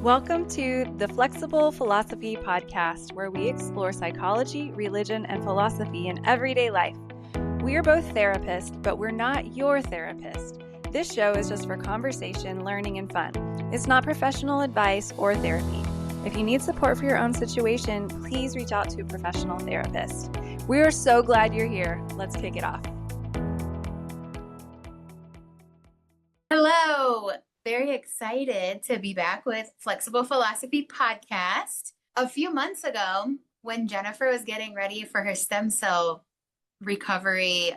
Welcome to the Flexible Philosophy Podcast, where we explore psychology, religion, and philosophy in everyday life. We are both therapists, but we're not your therapist. This show is just for conversation, learning, and fun. It's not professional advice or therapy. If you need support for your own situation, please reach out to a professional therapist. We are so glad you're here. Let's kick it off. Hello. Very excited to be back with Flexible Philosophy Podcast. A few months ago, when Jennifer was getting ready for her stem cell recovery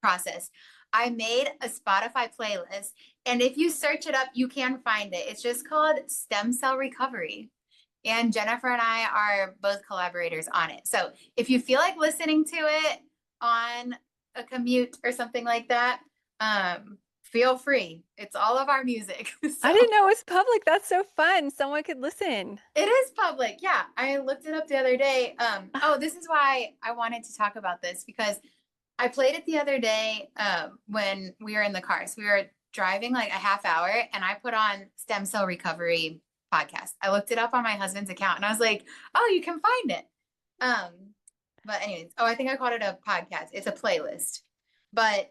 process, I made a Spotify playlist. And if you search it up, you can find it. It's just called Stem Cell Recovery. And Jennifer and I are both collaborators on it. So if you feel like listening to it on a commute or something like that, feel free. It's all of our music. So, I didn't know it was public. That's so fun. Someone could listen. it is public. Yeah. I looked it up the other day. This is why I wanted to talk about this, because I played it the other day when we were in the car. So we were driving like a half hour and I put on Stem Cell Recovery podcast. I looked it up on my husband's account and I was like, oh, you can find it. But anyways, I think I called it a podcast. It's a playlist. But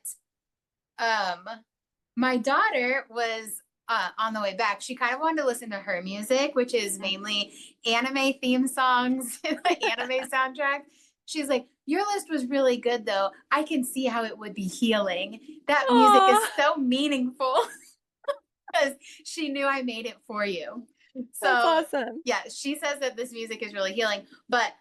my daughter was on the way back. She kind of wanted to listen to her music, which is mainly anime theme songs, like anime soundtrack. She's like, your list was really good, though. I can see how it would be healing. That music is so meaningful because she knew I made it for you. So That's awesome. Yeah, she says that this music is really healing. But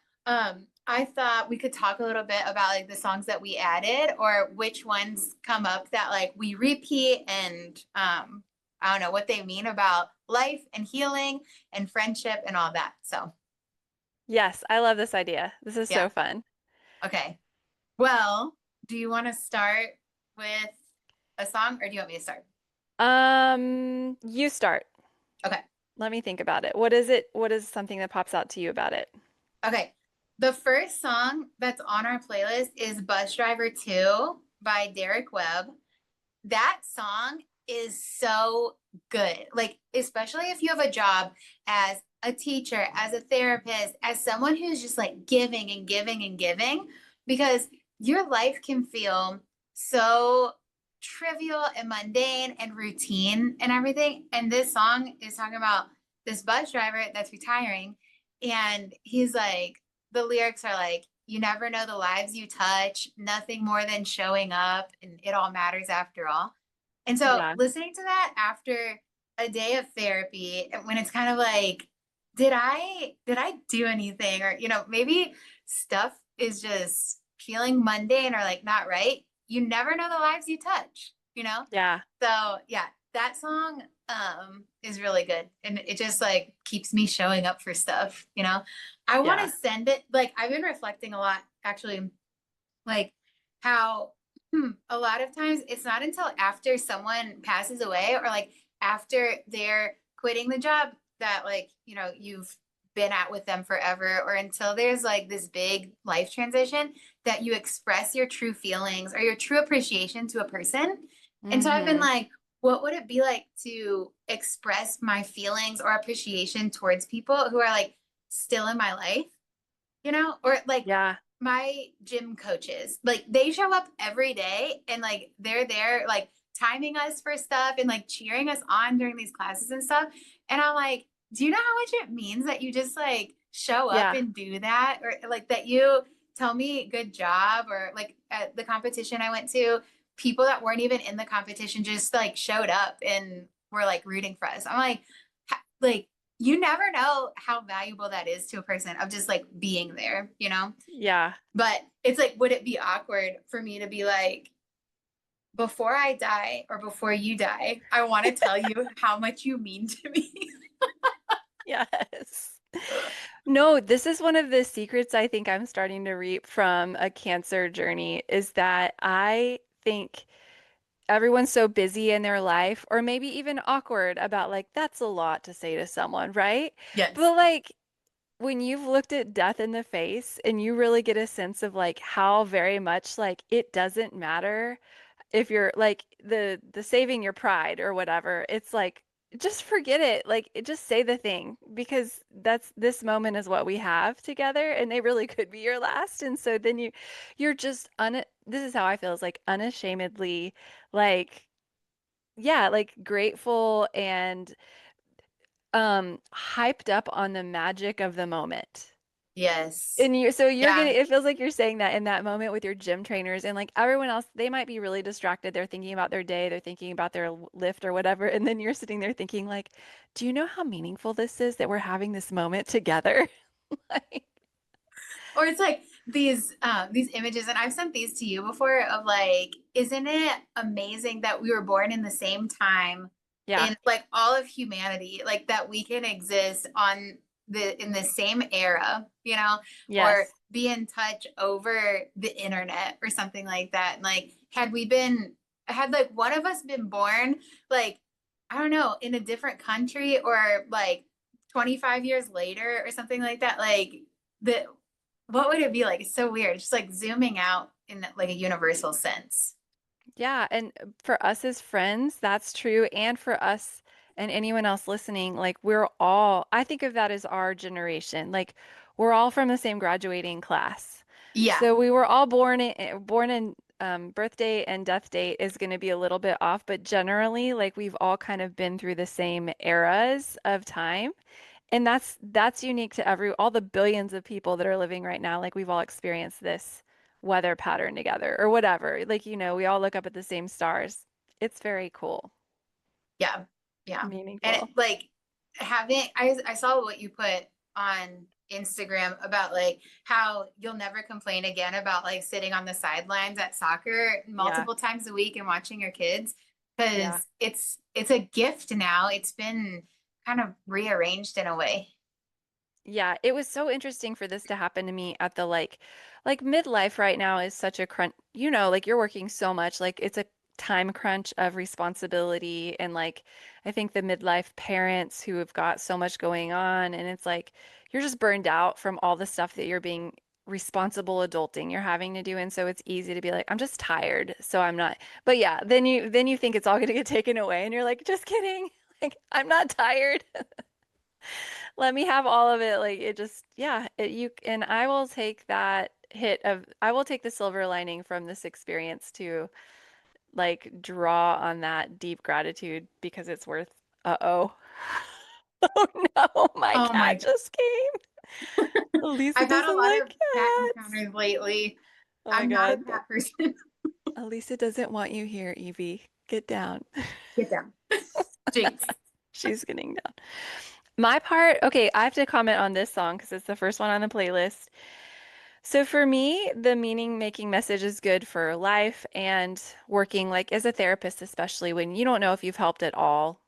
I thought we could talk a little bit about like the songs that we added or which ones come up that like we repeat and I don't know what they mean about life and healing and friendship and all that. So Yes, I love this idea. This is so fun. Okay. Well, do you want to start with a song or do you want me to start? You start. Okay. Let me think about it. What is it? What is something that pops out to you about it? Okay. The first song that's on our playlist is Bus Driver 2 by Derek Webb. That song is so good. Like, especially if you have a job as a teacher, as a therapist, as someone who's just like giving and giving and giving, because your life can feel so trivial and mundane and routine and everything. And this song is talking about this bus driver that's retiring. And he's like, the lyrics are like, you never know the lives you touch, nothing more than showing up, and it all matters after all. And so listening to that after a day of therapy, when it's kind of like, did I do anything? Or, maybe stuff is just feeling mundane or like not right. You never know the lives you touch, Yeah. So yeah, that song is really good. And it just like keeps me showing up for stuff, I want to send it. Like I've been reflecting a lot actually, like how a lot of times it's not until after someone passes away or like after they're quitting the job that like, you've been at with them forever, or until there's like this big life transition that you express your true feelings or your true appreciation to a person. And so I've been like, what would it be like to express my feelings or appreciation towards people who are like still in my life, or like my gym coaches, like they show up every day and like they're there like timing us for stuff and like cheering us on during these classes and stuff. And I'm like, do you know how much it means that you just like show up and do that, or like that you tell me good job, or like at the competition I went to, people that weren't even in the competition just like showed up and were like rooting for us. I'm like, you never know how valuable that is to a person of just like being there, Yeah. But it's like, would it be awkward for me to be like, before I die or before you die, I want to tell you how much you mean to me? Yes. No, this is one of the secrets I think I'm starting to reap from a cancer journey, is that I think everyone's so busy in their life, or maybe even awkward about like, that's a lot to say to someone, right? Yes. But like when you've looked at death in the face and you really get a sense of like how very much like it doesn't matter if you're like the saving your pride or whatever, it's like just forget it. Like, just say the thing because this moment is what we have together, and it really could be your last. And so then you're just this is how I feel, is like unashamedly, like, yeah, like grateful and hyped up on the magic of the moment. Yes. And you're Yeah. getting, it feels like you're saying that in that moment with your gym trainers, and like everyone else, they might be really distracted. They're thinking about their day, they're thinking about their lift or whatever. And then you're sitting there thinking like, do you know how meaningful this is that we're having this moment together? Like, Or it's like these images, and I've sent these to you before of like, isn't it amazing that we were born in the same time yeah. in like all of humanity, like that we can exist on the in the same era, you know, or Yes. be in touch over the internet or something like that. And like had like one of us been born like, I don't know, in a different country or like 25 years later or something like that, like the what would it be like? It's so weird. Just like zooming out in like a universal sense. Yeah, and for us as friends, that's true. And for us and anyone else listening, like we're all, I think of that as our generation. Like we're all from the same graduating class. Yeah. So we were all born in birthday and death date is going to be a little bit off, but generally, like we've all kind of been through the same eras of time. And that's unique to all the billions of people that are living right now. Like we've all experienced this weather pattern together or whatever. Like, we all look up at the same stars. It's very cool, Yeah. Yeah. And it, meaningful. like I saw what you put on Instagram about like how you'll never complain again about like sitting on the sidelines at soccer Yeah. multiple times a week and watching your kids Yeah. because it's a gift now. It's been kind of rearranged in a way. Yeah, it was so interesting for this to happen to me at the like midlife right now is such a crunch, like you're working so much, like it's a time crunch of responsibility and like I think the midlife parents who have got so much going on and it's like you're just burned out from all the stuff that you're being responsible adulting you're having to do and so it's easy to be like I'm just tired, so I'm not. But yeah, then you think it's all going to get taken away and you're like just kidding. Like I'm not tired. Let me have all of it. Like it just, yeah, and I will take I will take the silver lining from this experience to like draw on that deep gratitude because it's worth, uh-oh. Oh no, my Oh cat my, just came. Elisa I've had a doesn't lot like of cat cats. encounters lately. Oh my I'm not a God. cat person. Elisa doesn't want you here, Evie. Get down. Get down. Jinx. She's getting down. My part, okay, I have to comment on this song because it's the first one on the playlist. So for me, the meaning making message is good for life and working like as a therapist, especially when you don't know if you've helped at all.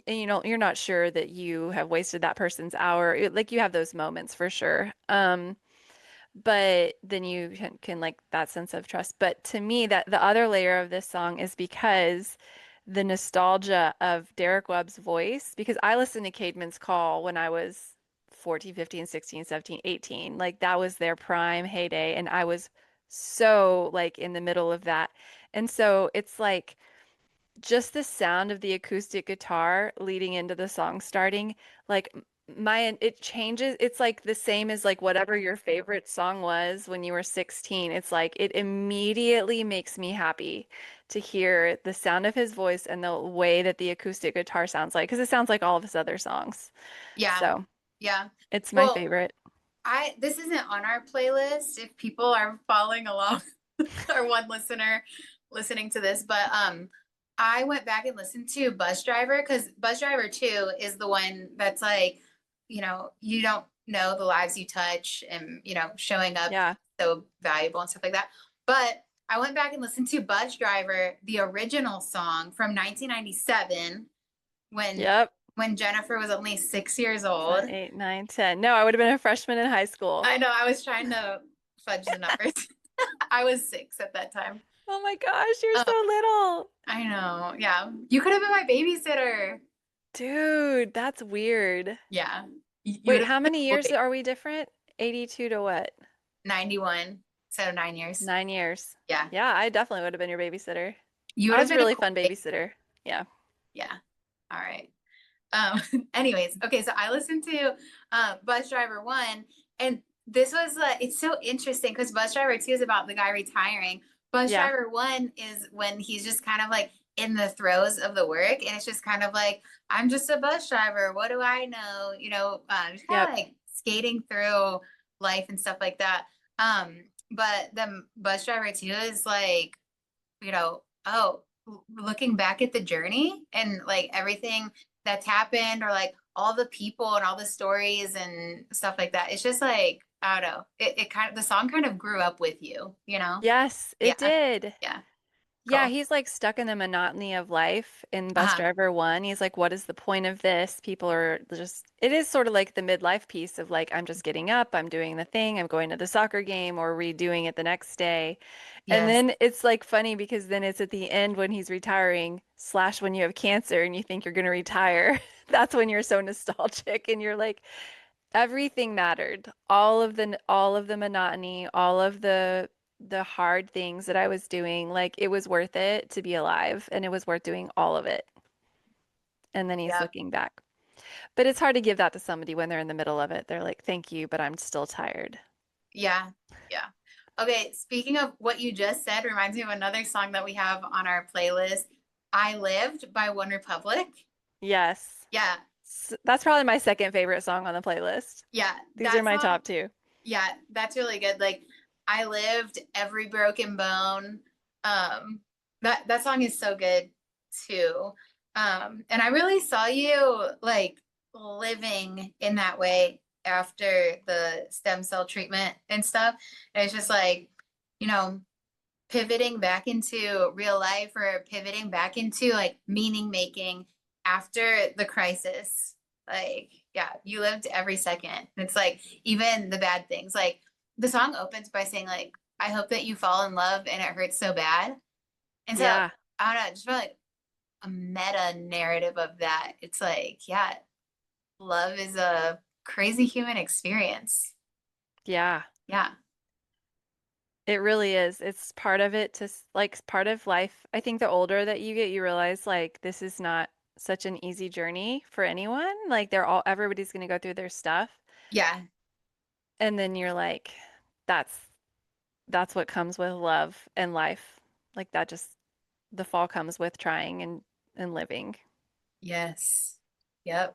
And you're not sure that you have wasted that person's hour. Like you have those moments for sure. But then you can like that sense of trust. But to me, that the other layer of this song is because the nostalgia of Derek Webb's voice, because I listened to Caedmon's Call when I was 14, 15, 16, 17, 18. Like that was their prime heyday. And I was so like in the middle of that. And so it's like just the sound of the acoustic guitar leading into the song starting, like it changes. It's like the same as like whatever your favorite song was when you were 16. It's like it immediately makes me happy to hear the sound of his voice and the way that the acoustic guitar sounds like, because it sounds like all of his other songs. Yeah. So Yeah. it's my Well, favorite. I this isn't on our playlist if people are following along or one listener listening to this, but I went back and listened to Bus Driver because Bus Driver 2 is the one that's like, you don't know the lives you touch and showing up Yeah. so valuable and stuff like that. But I went back and listened to Bus Driver, the original song from 1997 when Yep. when Jennifer was only 6 years old. 7, 8, 9, 10. No, I would have been a freshman in high school. I know I was trying to fudge the numbers. I was 6 at that time. Oh my gosh, you're Um, so little. I know. Yeah. You could have been my babysitter. Dude, that's weird. Yeah. You would Wait, have how been many a years boy. are we different? 82 to what? 91. So 9 years. 9 years. Yeah. Yeah, I definitely would have been your babysitter. You I would have was a been a really cool fun baby. babysitter. Yeah. Yeah. All right. Anyways, okay, so I listened to Bus Driver 1, and this was it's so interesting because Bus Driver 2 is about the guy retiring. Bus Yeah. Driver 1 is when he's just kind of like in the throes of the work, and it's just kind of like, I'm just a bus driver. What do I know? Just kind Yep. of like skating through life and stuff like that. But the Bus Driver 2 is like, oh, looking back at the journey and like everything that's happened, or like all the people and all the stories and stuff like that. It's just like, I don't know. It kind of, the song kind of grew up with you, you know? Yes, it Yeah. did. Yeah. Yeah, Cool. he's like stuck in the monotony of life in Bus Uh-huh. Driver 1. He's like, what is the point of this? People are just, it is sort of like the midlife piece of like, I'm just getting up, I'm doing the thing, I'm going to the soccer game or redoing it the next day. And Yes. then it's like funny because then it's at the end when he's retiring, slash when you have cancer and you think you're going to retire. That's when you're so nostalgic and you're like, everything mattered. All of the monotony, all of the hard things that I was doing, like it was worth it to be alive and it was worth doing all of it. And then he's Yep. looking back. But it's hard to give that to somebody when they're in the middle of it. They're like, "Thank you, but I'm still tired." Yeah. Yeah. Okay. Speaking of what you just said, reminds me of another song that we have on our playlist, I Lived by One Republic. Yes. Yeah. That's probably my second favorite song on the playlist. Yeah. These are That my song. top two. Yeah, that's really good. Like, I Lived, Every Broken Bone. That song is so good too. And I really saw you like living in that way after the stem cell treatment and stuff. And it's just like, you know, pivoting back into real life, or pivoting back into like meaning making after the crisis. Like, yeah, you lived every second. It's like even the bad things. Like the song opens by saying like, I hope that you fall in love and it hurts so bad. And so Yeah. I don't know, just feel like a meta narrative of that. It's like, yeah, love is a crazy human experience. Yeah. Yeah. It really is. It's part of it to like part of life. I think the older that you get, you realize like this is not such an easy journey for anyone. Like everybody's going to go through their stuff. Yeah. And then you're like, that's that's what comes with love and life. Like that just the fall comes with trying and living. Yes. Yep.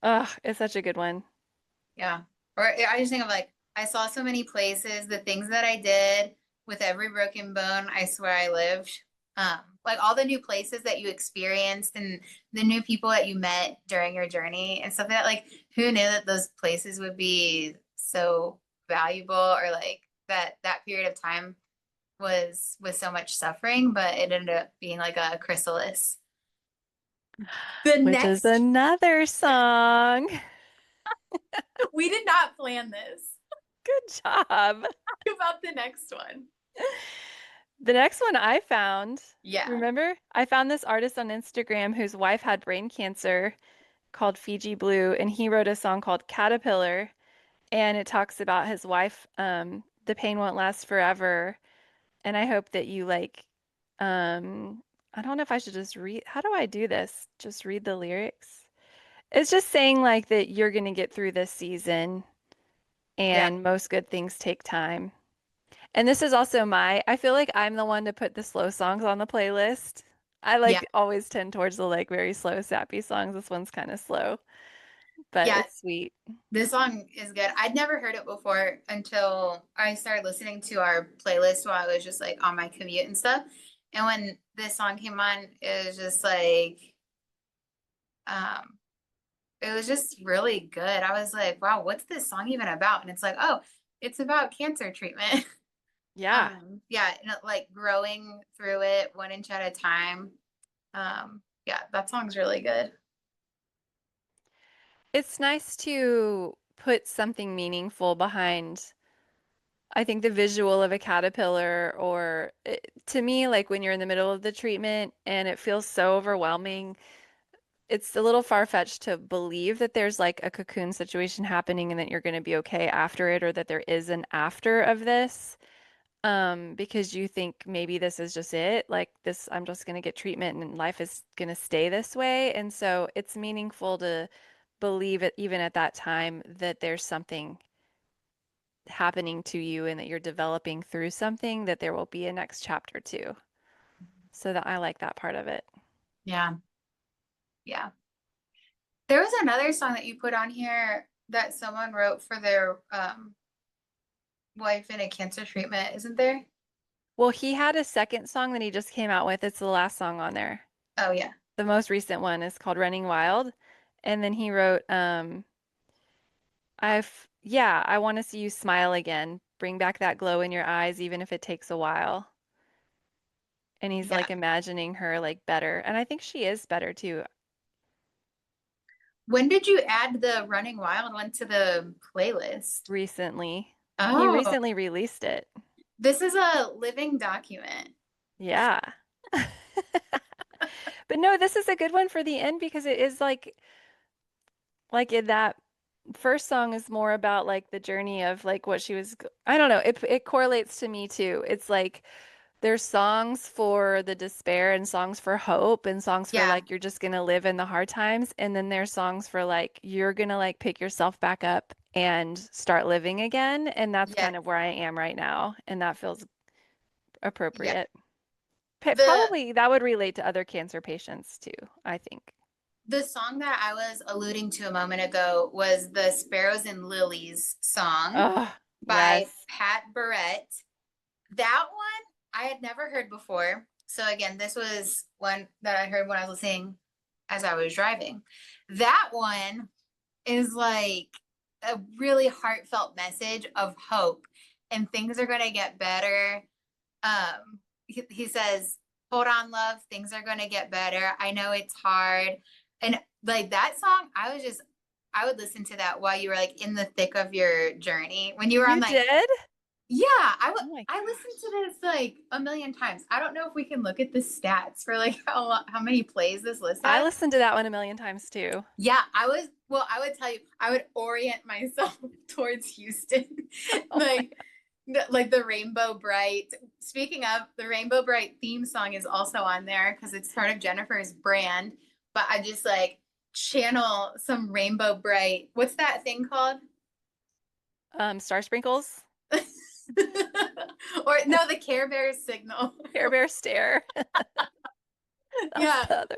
Ugh, it's such a good one. Yeah. Or I just think of like, I saw so many places, the things that I did with every broken bone, I swear I lived. Like all the new places that you experienced and the new people that you met during your journey and stuff like that. Like, who knew that those places would be so valuable, or like that period of time was with so much suffering, but it ended up being like a chrysalis. The Which is next, another song. we did not plan this. Good job. Talk about the next one. The next one I found, Yeah. remember? I found this artist on Instagram whose wife had brain cancer called Fiji Blue, and he wrote a song called Caterpillar, and it talks about his wife. The pain won't last forever, and I hope that you like. I don't know if I should just read. How do I do this? Just read the lyrics. It's just saying like that you're gonna get through this season, Yeah. and most good things take time. And this is also I feel like I'm the one to put the slow songs on the playlist. I Yeah. like always tend towards the like very slow, sappy songs. This one's kind of slow, but Yeah. it's sweet. This song is good. I'd never heard it before until I started listening to our playlist while I was just like on my commute and stuff. And when this song came on, it was just like, um, it was just really good. I was like, wow, what's this song even about? And it's like, oh, it's about cancer treatment. Yeah. Yeah, and like growing through it 1 inch at a time. Yeah, that song's really good. It's nice to put something meaningful behind, I think, the visual of a caterpillar, or to me, like when you're in the middle of the treatment and it feels so overwhelming, it's a little far-fetched to believe that there's like a cocoon situation happening and that you're going to be okay after it, or that there is an after of this. because you think maybe this is just it, like this, I'm just going to get treatment and life is going to stay this way. And so it's meaningful to believe it even at that time that there's something happening to you and that you're developing through something, that there will be a next chapter too. So that I like that part of it. Yeah. Yeah. There was another song that you put on here that someone wrote for their wife in a cancer treatment, isn't there? Well, he had a second song that he just came out with. It's the last song on there. Oh yeah. The most recent one is called Running Wild. And then he wrote, I want to see you smile again. Bring back that glow in your eyes, even if it takes a while. And he's Yeah. like imagining her like better. And I think she is better too When did you add the Running Wild one to the playlist? recently. He Oh, recently released it. this is a living document. Yeah. But no, this is a good one for the end because it is like in that first song is more about like the journey of like what she was I don't know, it correlates to me too. It's like there's songs for the despair and songs for hope and songs for Yeah. like you're just gonna live in the hard times, and then there's songs for like you're gonna like pick yourself back up and start living again, and that's Yeah. kind of where I am right now, and that feels Yeah. appropriate. The Probably that would relate to other cancer patients too, I think. the song that I was alluding to a moment ago was the Sparrows and Lilies song Oh, by yes. Pat Barrett. That one I had never heard before. So again, this was one that I heard when I was listening as I was driving. That one is like a really heartfelt message of hope and things are going to get better. He says, hold on, love, things are going to get better. I know it's hard. And like that song, I would listen to that while you were like in the thick of your journey. When you were on You like, did? yeah, Oh my I gosh. listened to this like a million times. I don't know if we can look at the stats for like how many plays this list I has. listened to that one a million times too. Yeah, I would tell you, I would orient myself towards Houston. Oh my like like the Rainbow Bright. Speaking of, the Rainbow Bright theme song is also on there because it's part of Jennifer's brand. But I just like channel some Rainbow Bright. What's that thing called? Star Sprinkles, Or no, the Care Bears signal. Care Bear Stare. That's Yeah. the other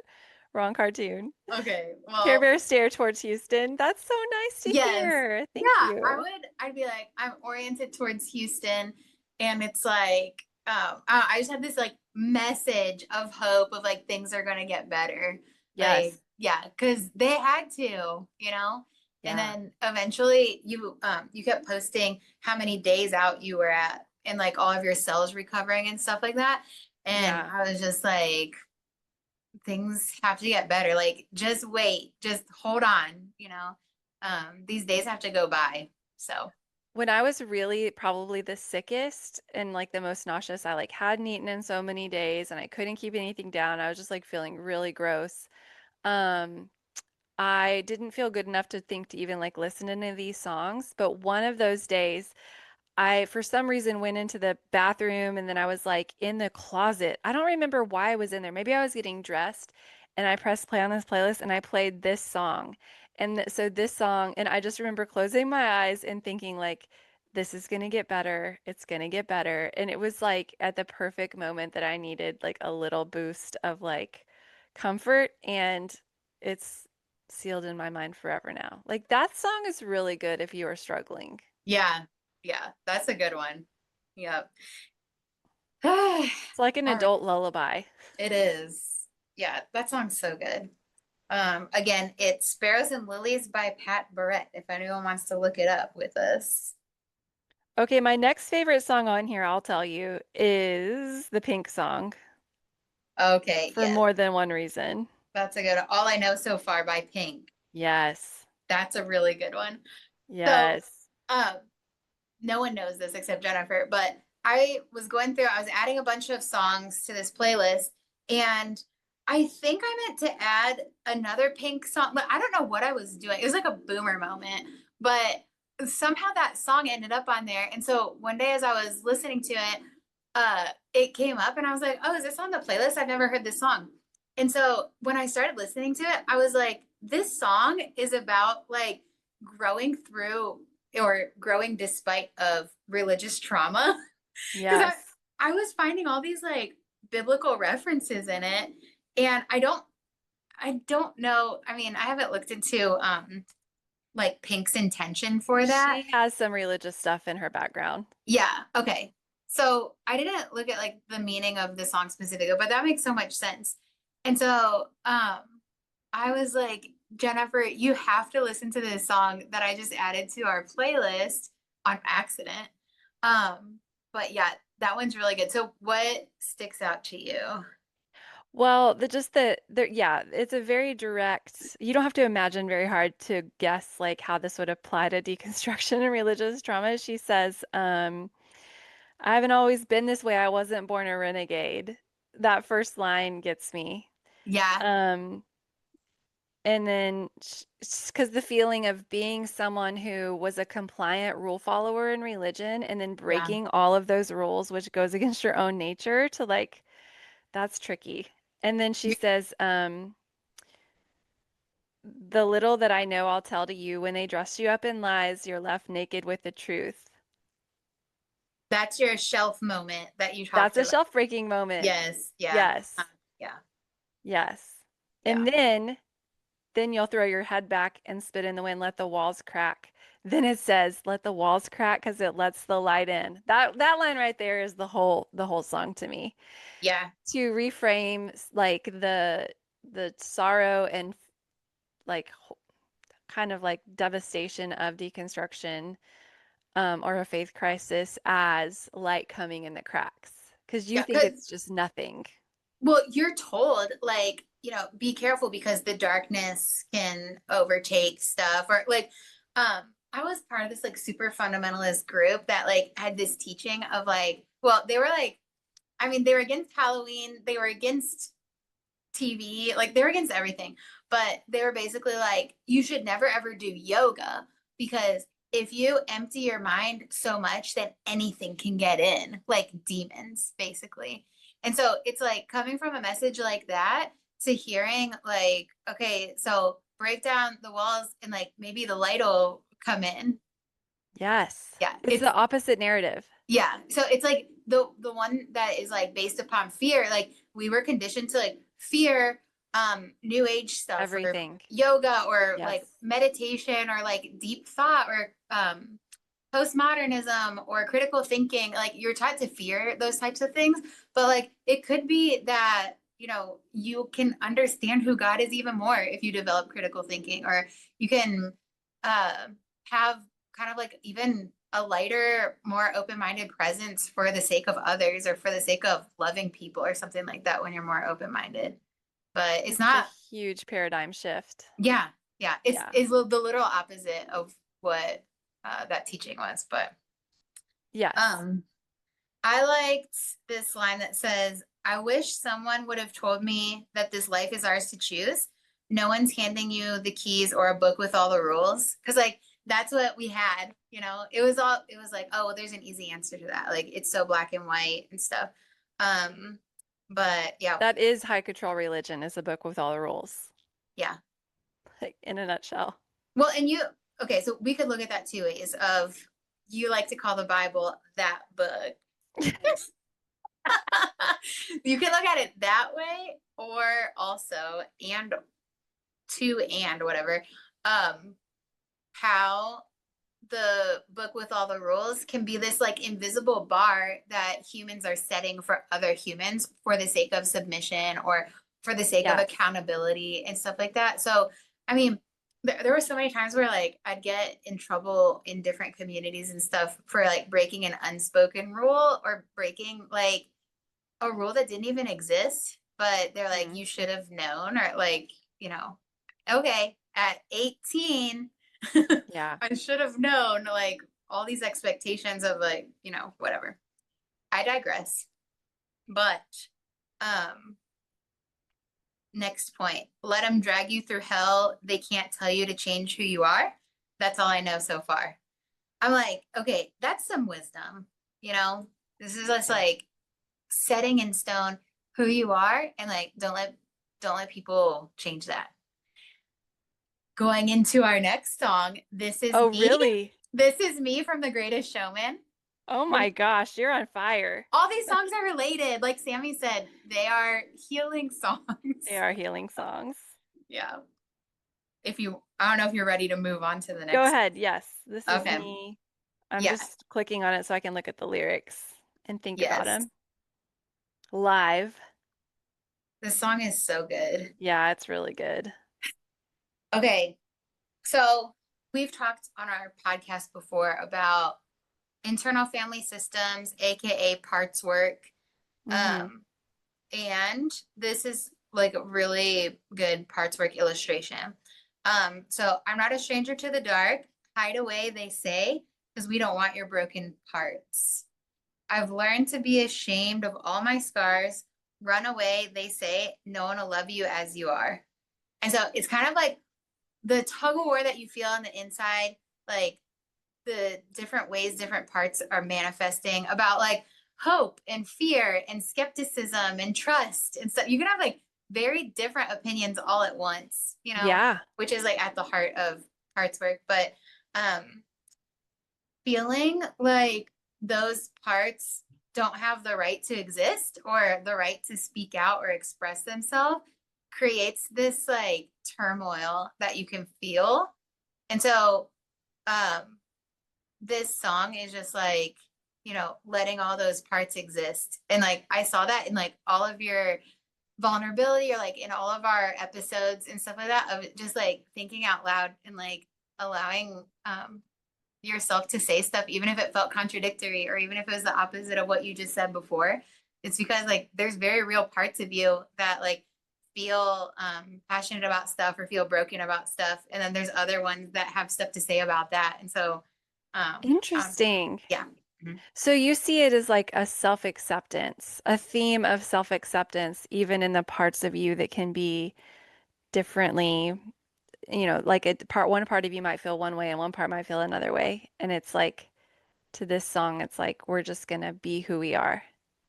wrong cartoon. Okay. Care Well, Bear Stare towards Houston. That's so nice to yes. hear. Yeah, Thank you. I'd be like, I'm oriented towards Houston. And it's like, I just had this like message of hope of like things are gonna get better. Like, Yes. yeah, because they had to, you know. And Yeah. then eventually you kept posting how many days out you were at and like all of your cells recovering and stuff like that. And Yeah. I was just like, things have to get better. Like, just wait, just hold on, you know. These days have to go by. So When I was really probably the sickest and like the most nauseous, I like hadn't eaten in so many days and I couldn't keep anything down. I was just like feeling really gross. Um, I didn't feel good enough to think to even like listen to any of these songs, but one of those days I, for some reason, went into the bathroom and then I was like in the closet. I don't remember why I was in there. Maybe I was getting dressed and I pressed play on this playlist and I played this song. And so this song, and I just remember closing my eyes and thinking like, this is gonna get better. It's gonna get better. And it was like at the perfect moment that I needed like a little boost of like comfort, and it's sealed in my mind forever now. Like that song is really good if you are struggling. yeah, yeah, that's a good one. Yep. It's like an All right. adult lullaby. It is. Yeah, that song's so good. Again, it's Sparrows and Lilies by Pat Barrett, if anyone wants to look it up with us. Okay, my next favorite song on here, I'll tell you, is the Pink song Okay, for yes, more than one reason. that's a good All I Know So Far by Pink. Yes. That's a really good one. So, Yes. um, no one knows this except Jennifer, but I was adding a bunch of songs to this playlist, and I think I meant to add another Pink song, but I don't know what I was doing. It was like a boomer moment, but somehow that song ended up on there. And so one day as I was listening to it, it came up and I was like, oh, is this on the playlist? I've never heard this song. And so when I started listening to it, I was like, this song is about like growing through or growing despite of religious trauma. Because Yes. I was finding all these like biblical references in it. And I don't know. I mean, I haven't looked into like Pink's intention for that. She has some religious stuff in her background. Yeah. Okay. So I didn't look at like the meaning of the song specifically, but that makes so much sense. And so I was like, Jennifer, you have to listen to this song that I just added to our playlist on accident. But yeah, that one's really good. So what sticks out to you? Well, yeah, it's a very direct, you don't have to imagine very hard to guess like how this would apply to deconstruction and religious trauma. She says, I haven't always been this way. I wasn't born a renegade. That first line gets me. Yeah. Um, and then, because the feeling of being someone who was a compliant rule follower in religion and then Yeah. breaking all of those rules, which goes against your own nature, to like, that's tricky. And then she says, the little that I know I'll tell to you, when they dress you up in lies, you're left naked with the truth. That's your shelf moment that you That's talked a about. shelf breaking moment. Yes. Yeah. Yes. Yeah. Yes. Yeah. And then you'll throw your head back and spit in the wind, let the walls crack. Then it says, let the walls crack because it lets the light in. That line right there is the whole song to me. Yeah. To reframe like the sorrow and like kind of like devastation of deconstruction, or a faith crisis as light coming in the cracks. Because you Yeah. think it's just nothing. Well, you're told like, be careful because the darkness can overtake stuff or like I was part of this like super fundamentalist group that like had this teaching of like, well, they were like, I mean, they were against Halloween, they were against TV, like they were against everything, but they were basically like, you should never ever do yoga because if you empty your mind so much, then anything can get in, like demons, basically. And so it's like coming from a message like that to hearing like, okay, so break down the walls and like maybe the light will come in. Yes. Yeah, It's the opposite narrative. yeah. So it's like the one that is like based upon fear. Like we were conditioned to like fear new age stuff or Everything. yoga or Yes. like meditation or like deep thought or postmodernism or critical thinking. Like you're taught to fear those types of things, but like it could be that you can understand who God is even more if you develop critical thinking, or you can have kind of like even a lighter, more open-minded presence for the sake of others or for the sake of loving people or something like that when you're more open-minded. But it's not a huge paradigm shift. Yeah. It's Yeah. is the literal opposite of what that teaching was. But Yes. I liked this line that says, I wish someone would have told me that this life is ours to choose. No one's handing you the keys or a book with all the rules. Cause like that's what we had, it was like, oh, well, there's an easy answer to that. Like it's so black and white and stuff. But yeah. That is High Control Religion, is a book with all the rules. Yeah. Like in a nutshell. Well, and okay, so we could look at that two ways of you like to call the Bible that book. You can look at it that way, or also and whatever, how the book with all the rules can be this like invisible bar that humans are setting for other humans for the sake of submission or for the sake of accountability and stuff like that. So, I mean, there were so many times where like I'd get in trouble in different communities and stuff for like breaking an unspoken rule or breaking like a rule that didn't even exist, but they're like, you should have known, or like, okay, at 18, yeah, I should have known, like all these expectations of like, whatever. I digress. But next point, let them drag you through hell. They can't tell you to change who you are. That's all I know so far. I'm like, okay, that's some wisdom, you know? This is just Yeah. like setting in stone who you are and like don't let people change that. Going into our next song, This Is Oh, Me. really? This is Me from The Greatest Showman. Oh my gosh, you're on fire. All these songs are related. Like Sammy said, they are healing They songs. are healing songs. Yeah. I don't know if you're ready to move on to the Go next. ahead. Yes, this is Okay. me. I'm Yeah. just clicking on it so I can look at the lyrics and think about Yes. them. Live. This song is so good. Yeah, it's really good. Okay. So we've talked on our podcast before about internal family systems, aka parts work. Mm-hmm. Um, and this is like a really good parts work illustration. So I'm not a stranger to the dark. Hide away, they say, because we don't want your broken parts. I've learned to be ashamed of all my scars. Run away, they say. No one will love you as you are. And so it's kind of like the tug of war that you feel on the inside, like the different ways different parts are manifesting about like hope and fear and skepticism and trust and stuff. You can have like very different opinions all at once, Yeah. which is like at the heart of parts work. But um feeling like those parts don't have the right to exist or the right to speak out or express themselves creates this like turmoil that you can feel. And so um this song is just like, letting all those parts exist. And like I saw that in like all of your vulnerability or like in all of our episodes and stuff like that of just like thinking out loud and like allowing yourself to say stuff even if it felt contradictory or even if it was the opposite of what you just said before. It's because like there's very real parts of you that like feel passionate about stuff or feel broken about stuff, and then there's other ones that have stuff to say about that. And so Interesting. yeah. Mhm. So you see it as like a self-acceptance, a theme of self-acceptance, even in the parts of you that can be differently, like one part of you might feel one way and one part might feel another way. And it's like to this song, it's like we're just gonna be who we are.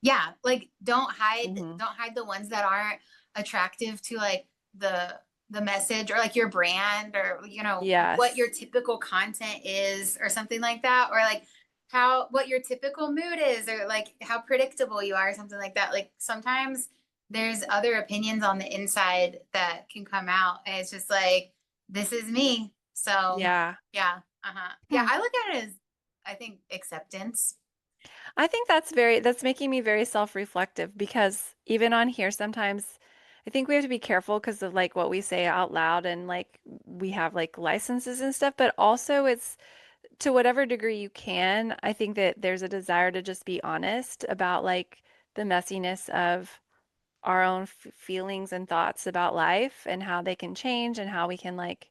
Yeah, like Hmm. don't hide the ones that aren't attractive to like the message or like your brand or what your Yes. typical content is or something like that, or like how what your typical mood is or like how predictable you are or something like that. Like sometimes there's other opinions on the inside that can come out and it's just like this is me. So Yeah. yeah, uh-huh. Yeah, Hmm. I look at it as I think acceptance. I think that's making me very self-reflective because even on here sometimes I think we have to be careful because of like what we say out loud and like we have like licenses and stuff, but also it's to whatever degree you can, I think that there's a desire to just be honest about like the messiness of our own feelings and thoughts about life and how they can change and how we can like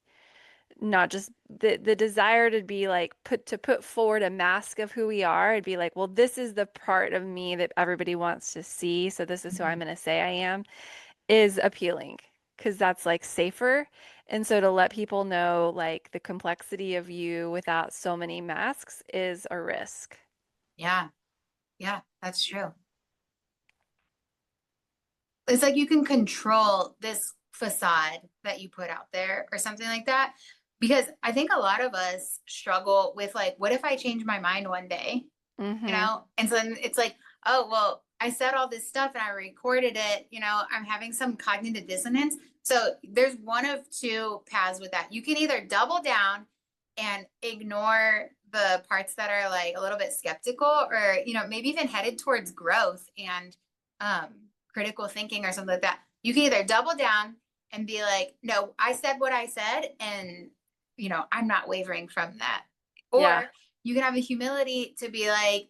not just the desire to be like put forward a mask of who we are. It'd be like, well, this is the part of me that everybody wants to see, so this is who I'm Mhm. going to say I am, is appealing because that's like safer. And so to let people know like the complexity of you without so many masks is a risk. Yeah. Yeah, that's true. It's like you can control this facade that you put out there or something like that. Because I think a lot of us struggle with like, what if I change my mind one day? Mm-hmm. And so then it's like, oh, well, I said all this stuff and I recorded it, I'm having some cognitive dissonance. So there's one of two paths with that. You can either double down and ignore the parts that are like a little bit skeptical or, maybe even headed towards growth and um, critical thinking or something like that. You can either double down and be like, no, I said what I said and, I'm not wavering from that. Yeah. Or you can have the humility to be like,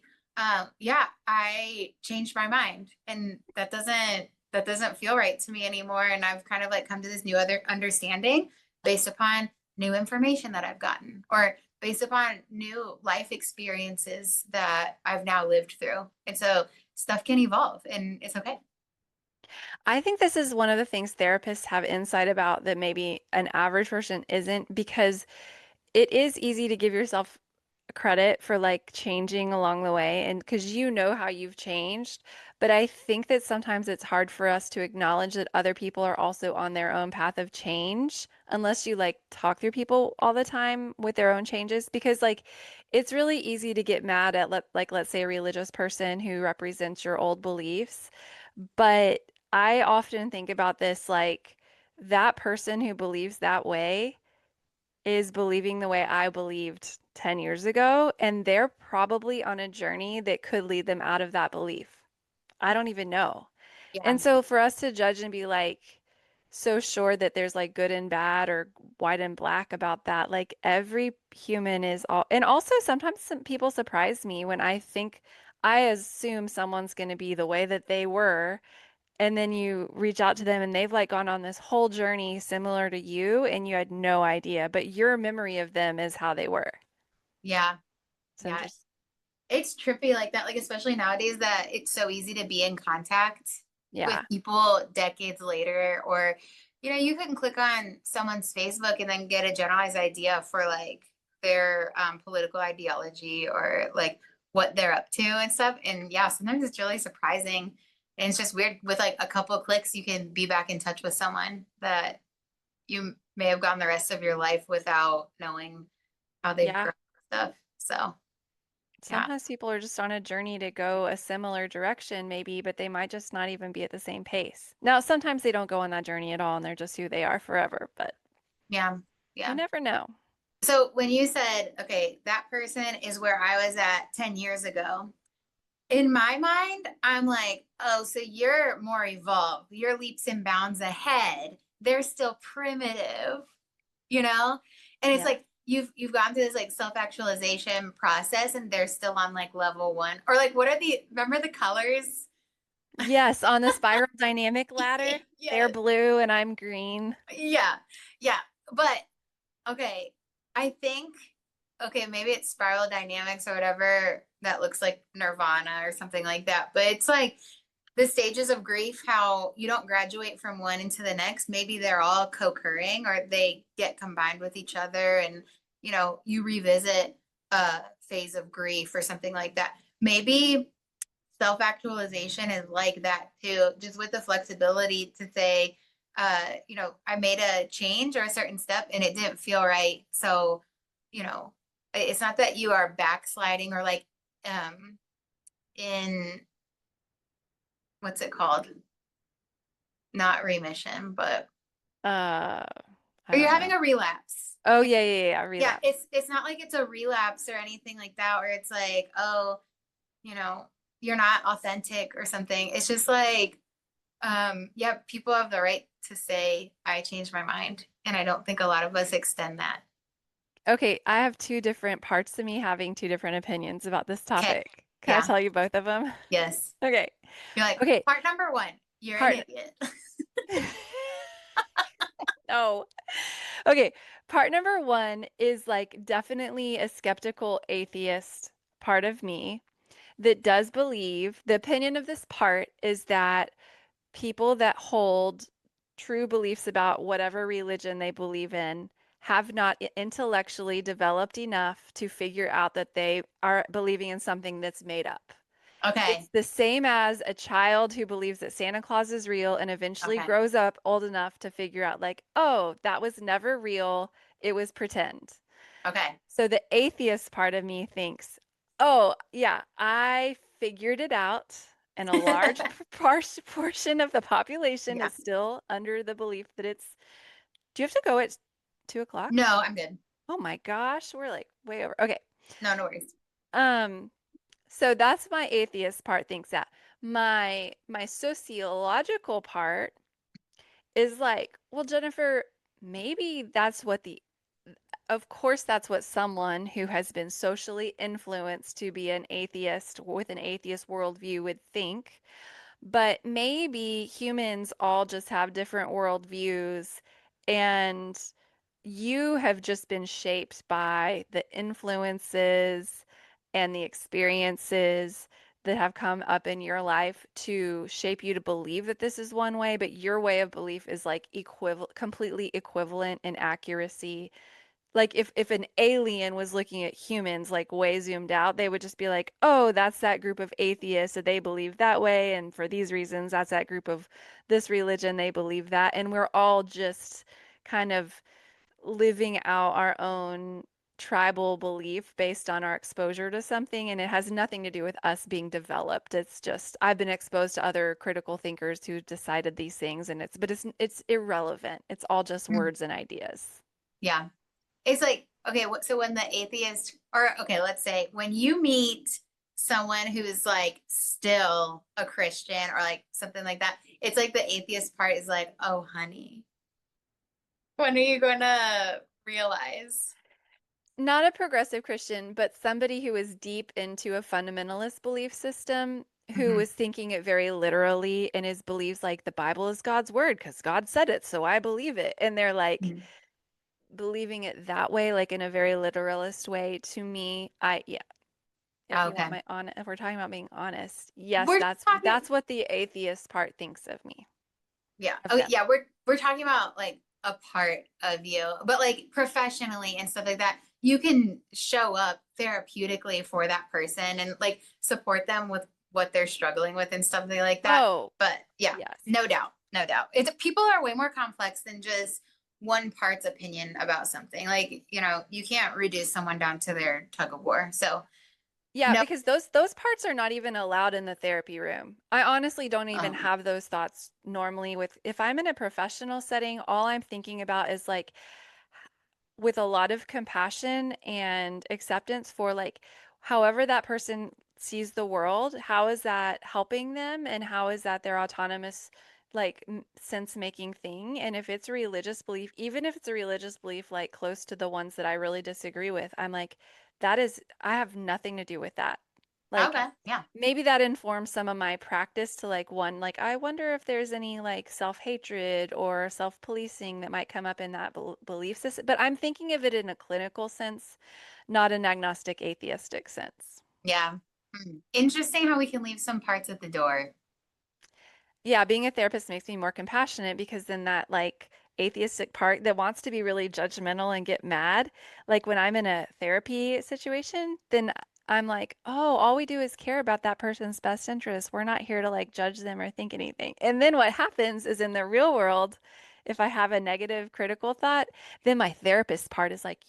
yeah, I changed my mind and that doesn't feel right to me anymore. And I've kind of like come to this new other understanding based upon new information that I've gotten or based upon new life experiences that I've now lived through. And so stuff can evolve and it's okay. I think this is one of the things therapists have insight about that maybe an average person isn't because it is easy to give yourself credit for like changing along the way and because you know how you've changed. But I think that sometimes it's hard for us to acknowledge that other people are also on their own path of change unless you like talk through people all the time with their own changes because like it's really easy to get mad at like let's say a religious person who represents your old beliefs. But I often think about this like that person who believes that way is believing the way I believed 10 years ago, and they're probably on a journey that could lead them out of that belief. I don't even know. Yeah. And so for us to judge and be like so sure that there's like good and bad or white and black about that, like every human is all, and also sometimes some people surprise me when I assume someone's going to be the way that they were and then you reach out to them and they've like gone on this whole journey similar to you and you had no idea, but your memory of them is how they were. Yeah. So Yeah. just, It's trippy like that, like especially nowadays that it's so easy to be in contact with yeah. people decades later, or you can click on someone's Facebook and then get a generalized idea for like their political ideology or like what they're up to and stuff. And yeah, sometimes it's really surprising. And it's just weird with like a couple of clicks, you can be back in touch with someone that you may have gone the rest of your life without knowing how they've Yeah. grown and stuff. So yeah. Sometimes people are just on a journey to go a similar direction, maybe, but they might just not even be at the same pace. Now, sometimes they don't go on that journey at all and they're just who they are forever, but Yeah. you Yeah. never know. So when you said, okay, that person is where I was at 10 years ago, in my mind, I'm like, oh, so you're more evolved. You're leaps and bounds ahead. They're still primitive, you know? And it's Yeah. like you've gone through this like self-actualization process and they're still on like level one. Or like what are remember the colors? Yes, on the spiral dynamic ladder, they're Yes. blue and I'm green. Yeah. Yeah. But okay, I think okay, maybe it's spiral dynamics or whatever that looks like nirvana or something like that. But it's like the stages of grief, how you don't graduate from one into the next. Maybe they're all co-occurring or they get combined with each other and you revisit a phase of grief or something like that. Maybe self-actualization is like that too, just with the flexibility to say, I made a change or a certain step and it didn't feel right. So, it's not that you are backsliding or like in what's it called? Not remission, but Uh, I or you're don't having know. a relapse. Oh, yeah, yeah, yeah, yeah, Yeah, relapse. it's not like it's a relapse or anything like that, where it's like, oh, you know, you're not authentic or something. It's just like, yeah, people have the right to say, I changed my mind. And I don't think a lot of us extend that. Okay, I have two different parts to me having two different opinions about this Okay. topic. Can I Yeah. tell you both of them? Yes. Okay. You're like, Okay. part number one, you're an Part. idiot. No. Okay. Part number one is like definitely a skeptical atheist part of me that does believe the opinion of this part is that people that hold true beliefs about whatever religion they believe in have not intellectually developed enough to figure out that they are believing in something that's made up. Okay. It's the same as a child who believes that Santa Claus is real and eventually Okay. grows up old enough to figure out, like, oh, that was never real. It was pretend. Okay. So the atheist part of me thinks, oh, yeah, I figured it out. And a large portion of the population Yeah. is still under the belief that it's. Do you have to go at 2 o'clock? No, I'm good. Oh my gosh, we're like way over. Okay. No, no worries. Um, so that's my atheist part thinks that. My sociological part is like, well, Jennifer, maybe that's what the of course that's what someone who has been socially influenced to be an atheist with an atheist worldview would think. But maybe humans all just have different worldviews, and you have just been shaped by the influences and the experiences that have come up in your life to shape you to believe that this is one way, but your way of belief is like completely equivalent in accuracy Like if an alien was looking at humans like way zoomed out, they would just be like, "Oh, that's that group of atheists that they believe that way, and for these reasons, that's that group of this religion, they believe that." And we're all just kind of living out our own tribal belief based on our exposure to something, and it has nothing to do with us being developed. It's just I've been exposed to other critical thinkers who decided these things, and it's irrelevant. It's all just Mm, words and ideas. yeah. It's like, okay, so when the atheist, or okay, let's say when you meet someone who is like still a Christian or like something like that, it's like the atheist part is like, oh, honey, when are you gonna realize? Not a progressive Christian, but somebody who is deep into a fundamentalist belief system, who Mhm. is thinking it very literally and is believes like the Bible is God's word because God said it, so I believe it. And they're like Mhm. believing it that way, like in a very literalist way. To me, yeah, if you want Okay. my if we're talking about being honest, yes, We're just talking, that's what the atheist part thinks of me, yeah. of Oh, them. yeah, we're talking about like a part of you, but like professionally and stuff like that, you can show up therapeutically for that person and like support them with what they're struggling with and stuff like that. Oh, But yeah, yes. no doubt, no doubt. It's people are way more complex than just one part's opinion about something. Like, you can't reduce someone down to their tug of war. So Yeah, no, because those parts are not even allowed in the therapy room. I honestly don't even um, have those thoughts normally with if I'm in a professional setting, all I'm thinking about is like with a lot of compassion and acceptance for like however that person sees the world, how is that helping them and how is that their autonomous like sense making thing? And if it's a religious belief, even if it's a religious belief like close to the ones that I really disagree with, I'm like that is I have nothing to do with that. Like okay, yeah. maybe that informs some of my practice to like one, like I wonder if there's any like self-hatred or self-policing that might come up in that belief system. But I'm thinking of it in a clinical sense, not an agnostic atheistic sense. Yeah. Interesting how we can leave some parts at the door. Yeah, being a therapist makes me more compassionate because then that like atheistic part that wants to be really judgmental and get mad, like when I'm in a therapy situation, then I'm like, oh, all we do is care about that person's best interest. We're not here to like judge them or think anything. And then what happens is in the real world, if I have a negative critical thought, then my therapist part is like,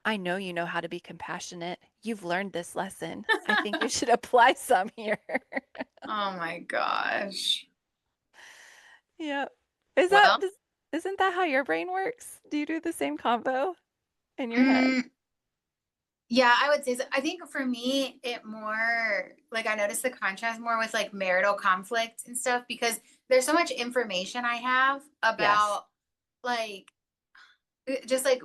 I know you know how to be compassionate. You've learned this lesson. I think you should apply some here. Oh my gosh. Yeah. Is Well, isn't that how your brain works? Do you do the same combo in your head? mm, yeah, I would say so. I think for me, it more like I notice the contrast more with like marital conflict and stuff because there's so much information I have Yes. about like just like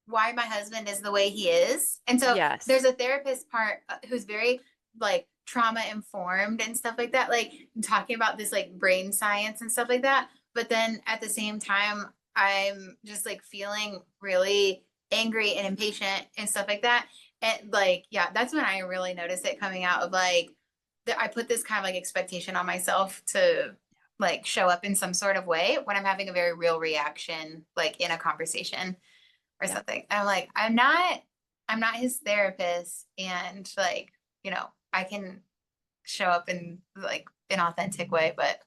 why my husband is the way he is. And so Yes. there's a therapist part who's very like trauma informed and stuff like that, like talking about this like brain science and stuff like that. But then at the same time, I'm just like feeling really angry and impatient and stuff like that. And like, yeah, that's when I really noticed it coming out of like, that I put this kind of like expectation on myself to like show up in some sort of way when I'm having a very real reaction, like in a conversation or Yeah. something. I'm like, I'm not his therapist. And like, I can show up in like an authentic way, but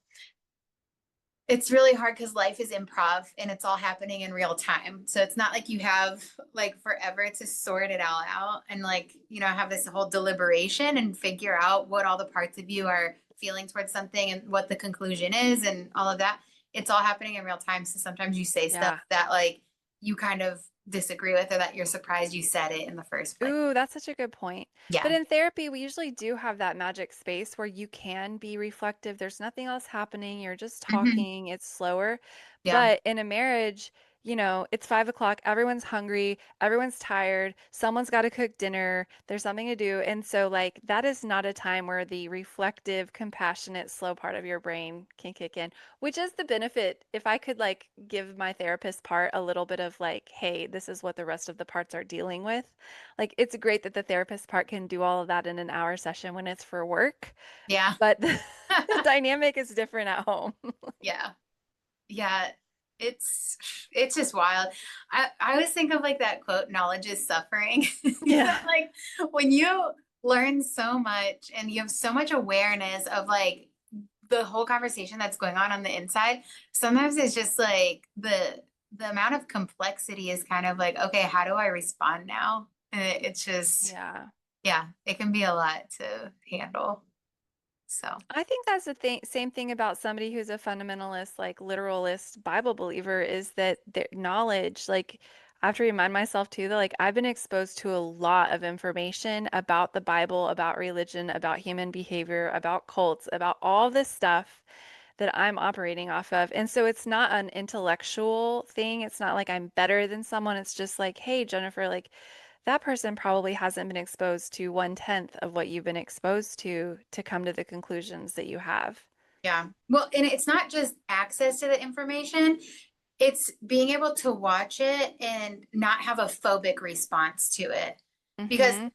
it's really hard because life is improv and it's all happening in real time. So it's not like you have like forever to sort it all out and like, have this whole deliberation and figure out what all the parts of you are feeling towards something and what the conclusion is and all of that. It's all happening in real time. So sometimes you say stuff Yeah. that like you kind of disagree with or that you're surprised you said it in the first place. Ooh, that's such a good point. But Yeah. in therapy, we usually do have that magic space where you can be reflective. There's nothing else happening. You're just Hmm. talking. It's slower. Yeah. But in a marriage, it's 5 o'clock. Everyone's hungry. Everyone's tired. Someone's got to cook dinner. There's something to do. And so, like, that is not a time where the reflective, compassionate, slow part of your brain can kick in, which is the benefit. If I could, like, give my therapist part a little bit of, like, hey, this is what the rest of the parts are dealing with. Like it's great that the therapist part can do all of that in an hour session when it's for work, Yeah. but the dynamic is different at home. Yeah. Yeah. it's just wild. I always think of like that quote, knowledge is suffering. Yeah. Like when you learn so much and you have so much awareness of like the whole conversation that's going on the inside, sometimes it's just like the amount of complexity is kind of like, okay, how do I respond now? And it's just, Yeah. yeah, it can be a lot to handle. So, I think that's the thing, same thing about somebody who's a fundamentalist, like literalist Bible believer, is that their knowledge, like I have to remind myself too that like I've been exposed to a lot of information about the Bible, about religion, about human behavior, about cults, about all this stuff that I'm operating off of. And so it's not an intellectual thing. It's not like I'm better than someone. It's just like, hey, Jennifer, like that person probably hasn't been exposed to 1/10 of what you've been exposed to come to the conclusions that you have. yeah. Well, and it's not just access to the information, it's being able to watch it and not have a phobic response to it. Because Mm-hmm.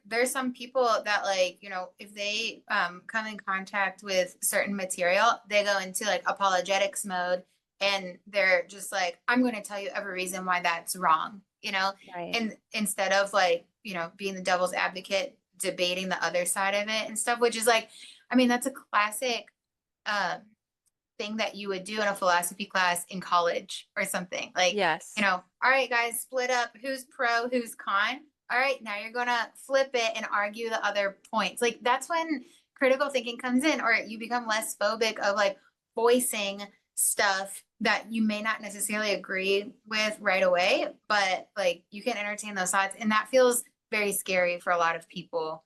there's some people that like, if they come in contact with certain material, they go into like apologetics mode and they're just like, I'm going to tell you every reason why that's wrong, Right. and instead of like, being the devil's advocate, debating the other side of it and stuff, which is like, I mean, that's a classic um thing that you would do in a philosophy class in college or something. Like, Yes. all right, guys, split up. Who's pro, who's con? All right, now you're gonna flip it and argue the other points. Like that's when critical thinking comes in, or you become less phobic of like voicing stuff that you may not necessarily agree with right away, but like you can entertain those thoughts. And that feels very scary for a lot of people.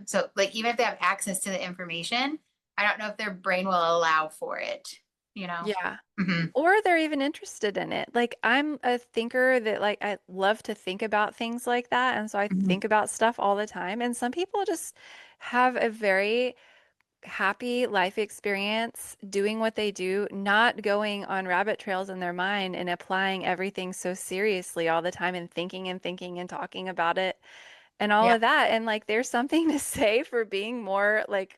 So like even if they have access to the information, I don't know if their brain will allow for it. Yeah. Mhm. Or they're even interested in it. Like I'm a thinker that like I love to think about things like that. And so I Mhm. think about stuff all the time. And some people just have a very happy life experience doing what they do, not going on rabbit trails in their mind and applying everything so seriously all the time and thinking and talking about it and all Yeah. of that. And like there's something to say for being more like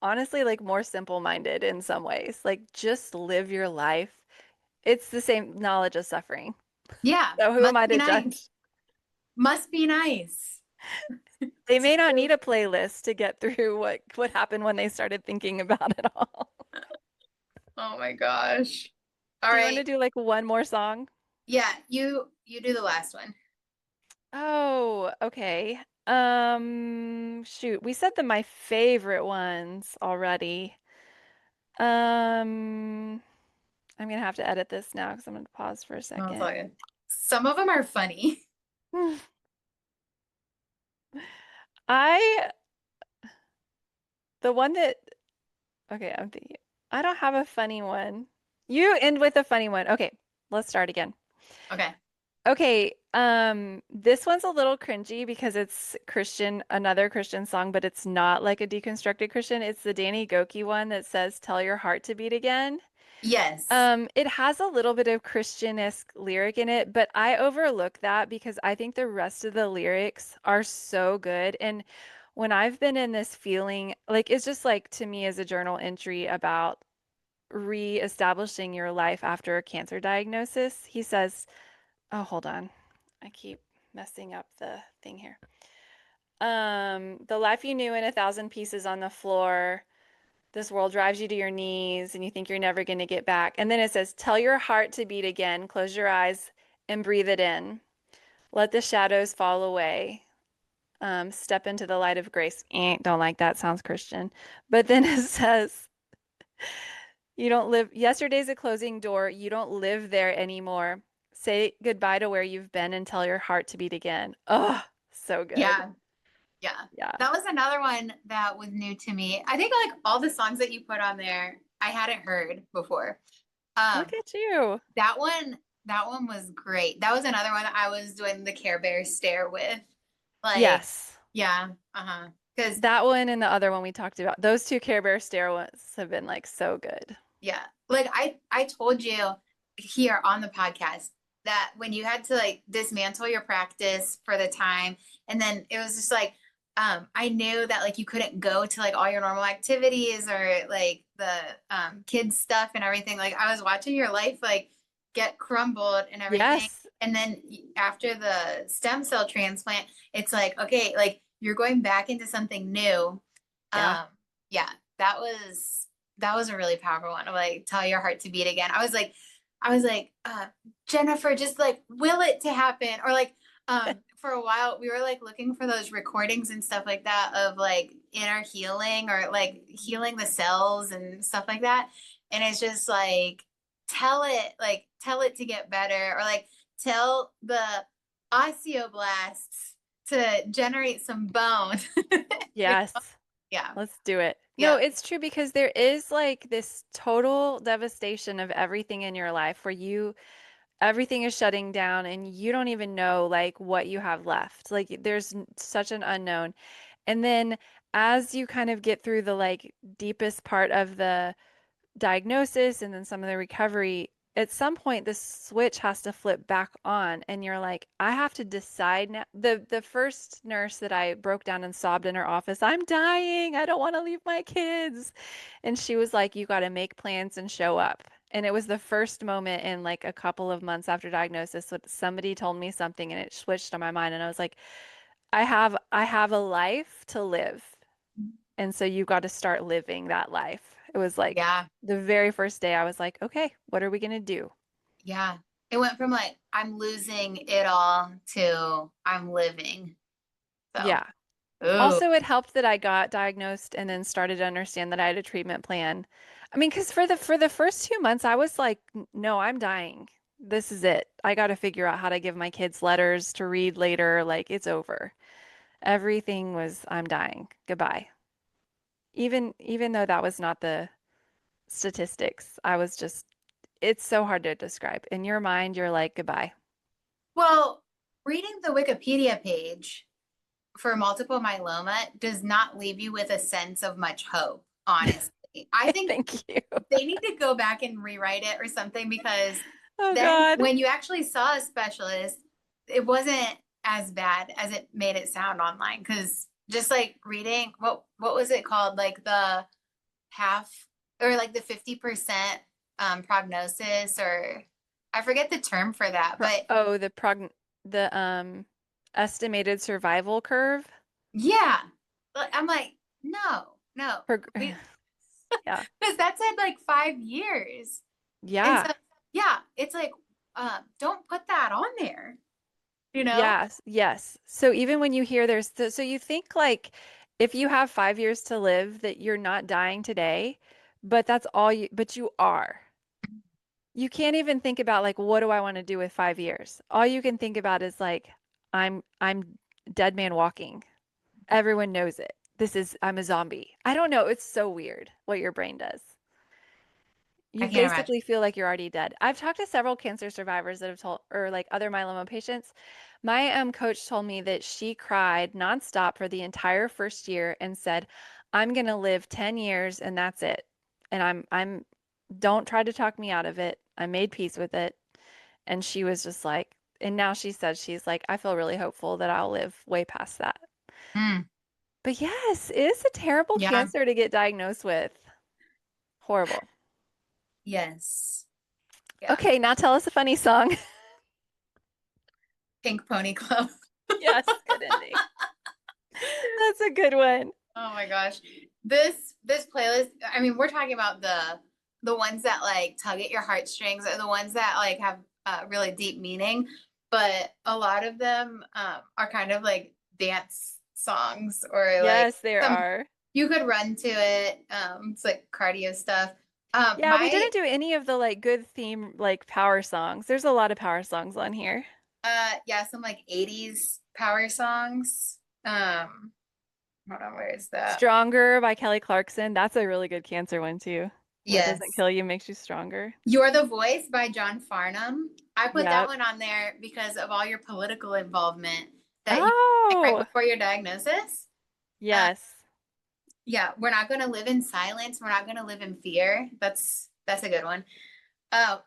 honestly like more simple-minded in some ways. Like just live your life. It's the same knowledge of suffering. Yeah. So who am Must I be to nice. judge? Must be nice. They It's may not true. need a playlist to get through what happened when they started thinking about it all. Oh my gosh. All Do you want to right. do like one more song? Yeah, you do the last one. Oh, okay. Shoot, we said my favorite ones already. Um, I'm gonna have to edit this now because I'm gonna pause for a No, it's second. all good. Some of them are funny. I, the one that, okay, I'm thinking, I don't have a funny one. You end with a funny one. Okay, let's start again. Okay. Okay, this one's a little cringy because it's Christian, another Christian song, but it's not like a deconstructed Christian. It's the Danny Gokey one that says, "Tell your heart to beat again." Yes. It has a little bit of Christian-esque lyric in it, but I overlook that because I think the rest of the lyrics are so good. And when I've been in this feeling, like it's just like to me as a journal entry about reestablishing your life after a cancer diagnosis, he says, oh, hold on. I keep messing up the thing here. The life you knew in a thousand pieces on the floor. This world drives you to your knees and you think you're never going to get back. And then it says, tell your heart to beat again. Close your eyes and breathe it in. Let the shadows fall away. Step into the light of grace. Don't like that. Sounds Christian. But then it says, you don't live, yesterday's a closing door. You don't live there anymore. Say goodbye to where you've been and tell your heart to beat again. Oh, so good. Yeah. Yeah. Yeah. That was another one that was new to me. I think like all the songs that you put on there, I hadn't heard before. Um, Look at you. that one, that one was great. That was another one that I was doing the Care Bear stare with. Like, Yes. yeah, uh-huh. Because That one and the other one we talked about, those two Care Bear stare ones have been like so good. yeah, like I told you here on the podcast that when you had to like dismantle your practice for the time, and then it was just like I knew that like you couldn't go to like all your normal activities or like the kids stuff and everything. Like I was watching your life, like get crumbled and everything. Yes. And then after the stem cell transplant, it's like, okay, like you're going back into something new. Yeah. Yeah, that was a really powerful one. Like, tell your heart to beat again. I was like, Jennifer, just like will it to happen. Or like, for a while we were like looking for those recordings and stuff like that of like inner healing or like healing the cells and stuff like that. And it's just like, tell it to get better, or like tell the osteoblasts to generate some bone. Yes. Yeah. Let's do it. No, Yeah. it's true because there is like this total devastation of everything in your life where everything is shutting down and you don't even know like what you have left. Like there's such an unknown. And then as you kind of get through the like deepest part of the diagnosis and then some of the recovery, at some point the switch has to flip back on and you're like, I have to decide now. The first nurse that I broke down and sobbed in her office, I'm dying. I don't want to leave my kids. And she was like, you got to make plans and show up. And it was the first moment in like a couple of months after diagnosis that somebody told me something and it switched on my mind and I was like, I have a life to live. And so you got to start living that life. It was like Yeah. the very first day I was like, okay, what are we going to do? Yeah. It went from like, I'm losing it all to I'm living. So, Yeah. ooh. Also, it helped that I got diagnosed and then started to understand that I had a treatment plan. I mean, because for the first 2 months, I was like, no, I'm dying. This is it. I got to figure out how to give my kids letters to read later. Like, it's over. Everything was, I'm dying. Goodbye. Even though that was not the statistics, I was just, it's so hard to describe. In your mind, you're like, goodbye. Well, reading the Wikipedia page for multiple myeloma does not leave you with a sense of much hope, honestly. I think Thank you. they need to go back and rewrite it or something, because Oh then God. when you actually saw a specialist, it wasn't as bad as it made it sound online. Because just like reading, what was it called? Like the half, or like the 50% prognosis, or I forget the term for that, but Oh, the estimated survival curve. yeah. But I'm like, no, no. Prog We yeah. because that said like 5 years. And Yeah. so yeah, it's like don't put that on there, you know? Yes. Yes. So even when you hear so you think like if you have 5 years to live that you're not dying today, but but you are. You can't even think about like what do I want to do with 5 years? All you can think about is like I'm dead man walking. Everyone knows it. I'm a zombie. I don't know. It's so weird what your brain does. I You can't imagine. basically feel like you're already dead. I've talked to several cancer survivors that have told, or like other myeloma patients. My coach told me that she cried nonstop for the entire first year and said, "I'm gonna live 10 years and that's it. And don't try to talk me out of it. I made peace with it." And she was just like, and now she says she's like, I feel really hopeful that I'll live way past that. Mm, But yes, it is a terrible yeah. cancer to get diagnosed with. Horrible. Yes. Yeah. Okay, now tell us a funny song. Pink Pony Club. Yes, good ending. That's a good one. Oh my gosh. This playlist, I mean, we're talking about the ones that like tug at your heartstrings, or the ones that like have really deep meaning, but a lot of them are kind of like dance songs, or like Yes, there some are. you could run to it. It's like cardio stuff. Yeah, we My didn't do any of the like good theme like power songs. There's a lot of power songs on here. yeah, some like 80s power songs. Hold on, where is that? Stronger by Kelly Clarkson. That's a really good cancer one too. What doesn't Yes. kill you makes you stronger. You're the Voice by John Farnham. I put that Yep. one on there because of all your political involvement that you like right Oh, before your diagnosis. Uh, yes. yeah, we're not going to live in silence. We're not going to live in fear. That's a good one.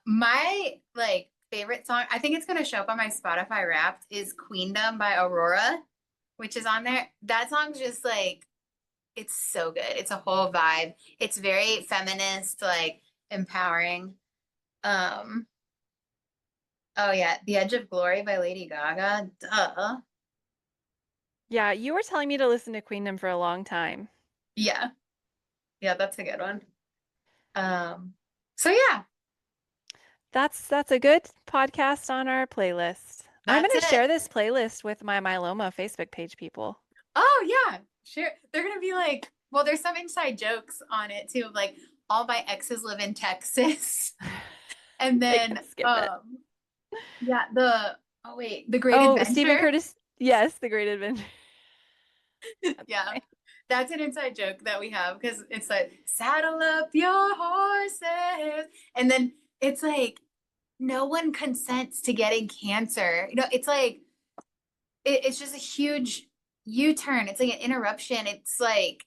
My like favorite song, I think it's going to show up on my Spotify Wrapped, is Queendom by Aurora, which is on there. That song's just like, it's so good. It's a whole vibe. It's very feminist, like empowering. Um, Oh yeah, The Edge of Glory by Lady Gaga. Duh. Yeah, you were telling me to listen to Queendom for a long time. Yeah. Yeah, that's a good one. So yeah, That's a good podcast on our playlist. I'm that's going to it. share this playlist with my Myeloma Facebook page people. Oh yeah, sure. They're gonna be like, well, there's some inside jokes on it too, of like all my exes live in Texas. And They then can skip it. yeah, oh wait, The Great Oh, Stephen Adventure. Curtis. Yes, The Great Adventure. That's Yeah. funny. That's an inside joke that we have because it's like saddle up your horses. And then it's like no one consents to getting cancer. It's like it's just a huge U-turn. It's like an interruption. It's like,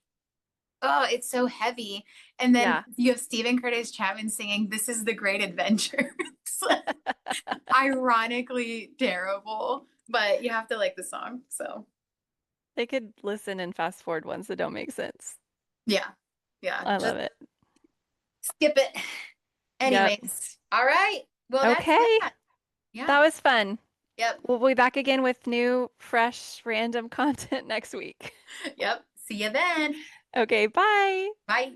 oh, it's so heavy. And then Yeah. you have Stephen Curtis Chapman singing This is the Great Adventure. It's like ironically terrible, but you have to like the song. So They could listen and fast forward ones that don't make sense. yeah. Yeah. I Just love it. skip it. Yep. Anyways. All right. Well, that's Okay. that. Yeah. That was fun. Yep. We'll be back again with new, fresh, random content next week. Yep. See you then. Okay, bye. Bye.